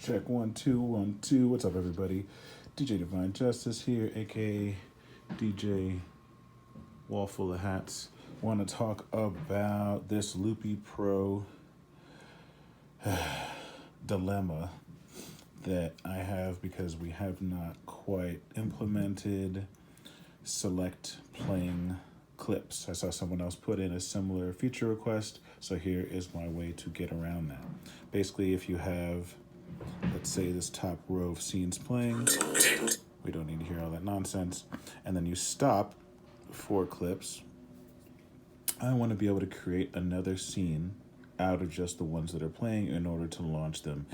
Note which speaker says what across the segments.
Speaker 1: Check 1 2 1 2. What's up, everybody? DJ Divine Justice here, aka DJ Wall Full of Hats. Want to talk about this Loopy Pro dilemma that I have because we have not quite implemented select playing clips. I saw someone else put in a similar feature request, so here is my way to get around that. Basically, if you have, let's say, this top row of scenes playing, we don't need to hear all that nonsense, and then you stop 4 clips, I want to be able to create another scene out of just the ones that are playing in order to launch them,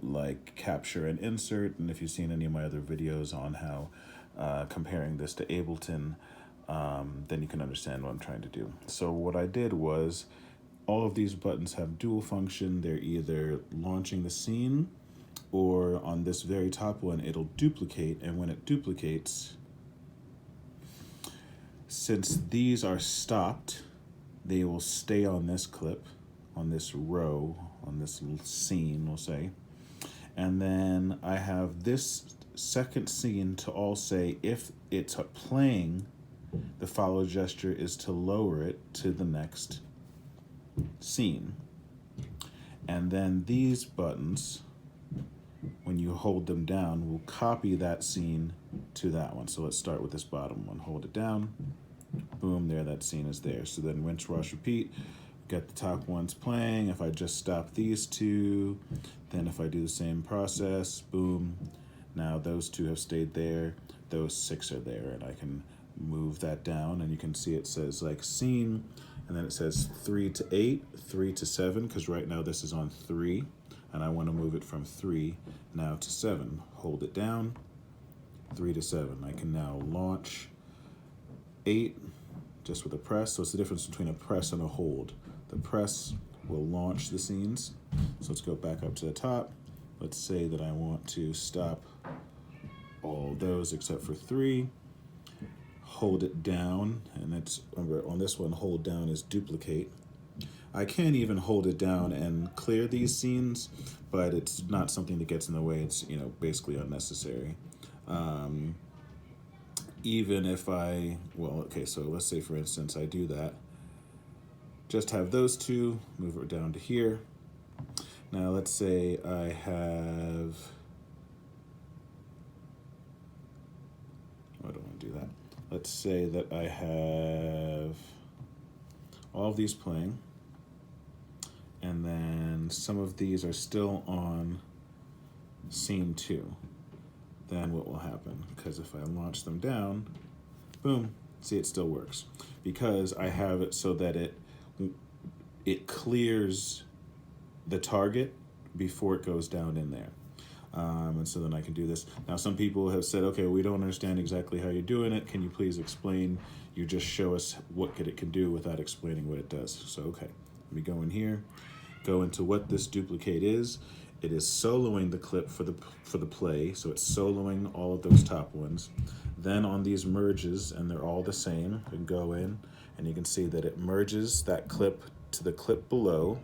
Speaker 1: like capture and insert. And if you've seen any of my other videos on how comparing this to Ableton, then you can understand what I'm trying to do. So what I did was, all of these buttons have dual function. They're either launching the scene, or on this very top one, it'll duplicate. And when it duplicates, since these are stopped, they will stay on this clip, on this row, on this scene, we'll say. And then I have this second scene to all say, if it's playing, the follow gesture is to lower it to the next scene. And then these buttons, when you hold them down, will copy that scene to that one. So let's start with this bottom one. Hold it down, boom, there, that scene is there. So then rinse, wash, repeat. Got the top ones playing. If I just stop these 2, then if I do the same process, boom, now those 2 have stayed there, those 6 are there, and I can move that down, and you can see it says like scene, and then it says 3 to 8, 3 to 7, because right now this is on 3, and I want to move it from 3 now to 7. Hold it down, 3 to 7. I can now launch 8 just with a press. So it's the difference between a press and a hold. The press will launch the scenes. So let's go back up to the top. Let's say that I want to stop all those except for 3. Hold it down, and it's, remember, on this one, hold down is duplicate. I can't even hold it down and clear these scenes, but it's not something that gets in the way. It's, basically unnecessary. Even if I, well, okay, so let's say, for instance, I do that. Just have those 2, move it down to here. Now let's say I have, I don't want to do that. Let's say that I have all of these playing, and then some of these are still on scene 2. Then what will happen? Because if I launch them down, boom, see, it still works. Because I have it so that it clears the target before it goes down in there. And so then I can do this. Now, some people have said, okay, we don't understand exactly how you're doing it. Can you please explain? You just show us what it can do without explaining what it does. So, okay, let me go in here, go into what this duplicate is. It is soloing the clip for the play. So it's soloing all of those top ones. Then on these merges, and they're all the same, you can go in and you can see that it merges that clip to the clip below.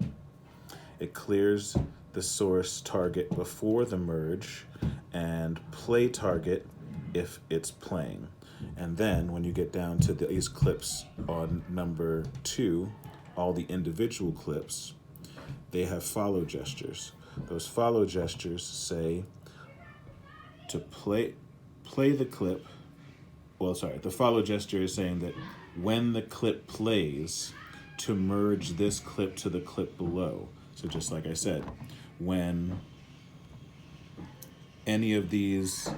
Speaker 1: It clears the source target before the merge, and play target if it's playing. And then when you get down to these clips on number 2, all the individual clips, they have follow gestures. Those follow gestures say to play the clip. Well, sorry, the follow gesture is saying that when the clip plays, to merge this clip to the clip below. So just like I said, when any of these,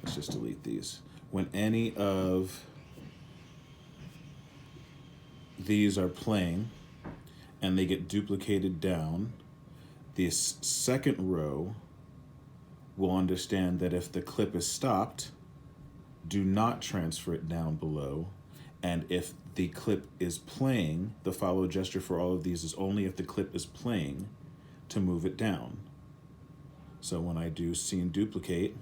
Speaker 1: let's just delete these. When any of these are playing and they get duplicated down, this second row will understand that if the clip is stopped, do not transfer it down below. And if the clip is playing, the follow gesture for all of these is only if the clip is playing, to move it down. So when I do scene duplicate,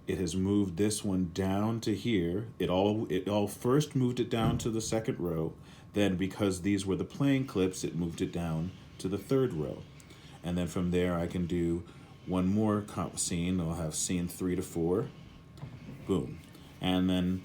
Speaker 1: it has moved this one down to here. It all first moved it down to the second row. Then because these were the playing clips, it moved it down to the third row. And then from there, I can do one more scene. I'll have scene 3 to 4. Boom. And then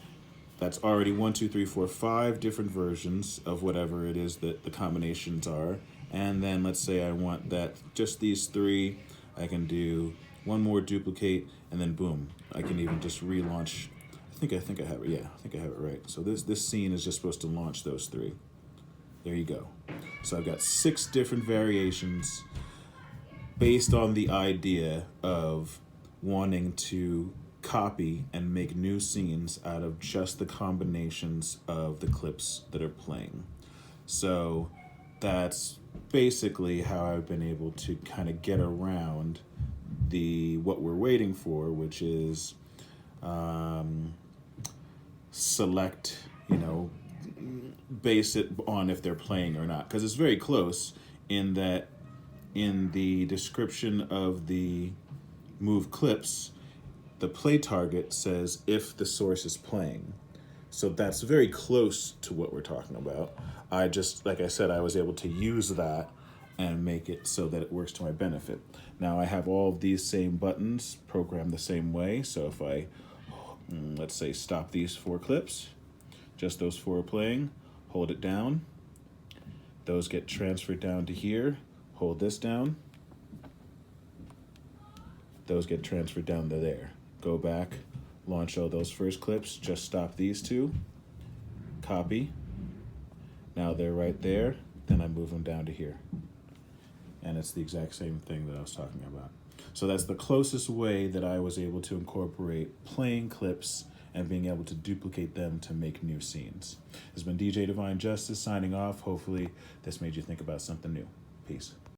Speaker 1: that's already 1, 2, 3, 4, 5 different versions of whatever it is that the combinations are. And then let's say I want that just these 3. I can do one more duplicate, and then boom. I can even just relaunch. I think I have it. Yeah, I think I have it right. So this scene is just supposed to launch those 3. There you go. So I've got 6 different variations based on the idea of wanting to copy and make new scenes out of just the combinations of the clips that are playing. So that's basically how I've been able to kind of get around what we're waiting for, which is select, base it on if they're playing or not, because it's very close in that in the description of the move clips, the play target says if the source is playing. So that's very close to what we're talking about. I just, like I said, I was able to use that and make it so that it works to my benefit. Now I have all of these same buttons programmed the same way. So if I, let's say, stop these 4 clips, just those 4 are playing, hold it down. Those get transferred down to here. Hold this down. Those get transferred down to there. Go back, launch all those first clips, just stop these 2, copy. Now they're right there, then I move them down to here. And it's the exact same thing that I was talking about. So that's the closest way that I was able to incorporate playing clips and being able to duplicate them to make new scenes. This has been DJ Divine Justice signing off. Hopefully this made you think about something new. Peace.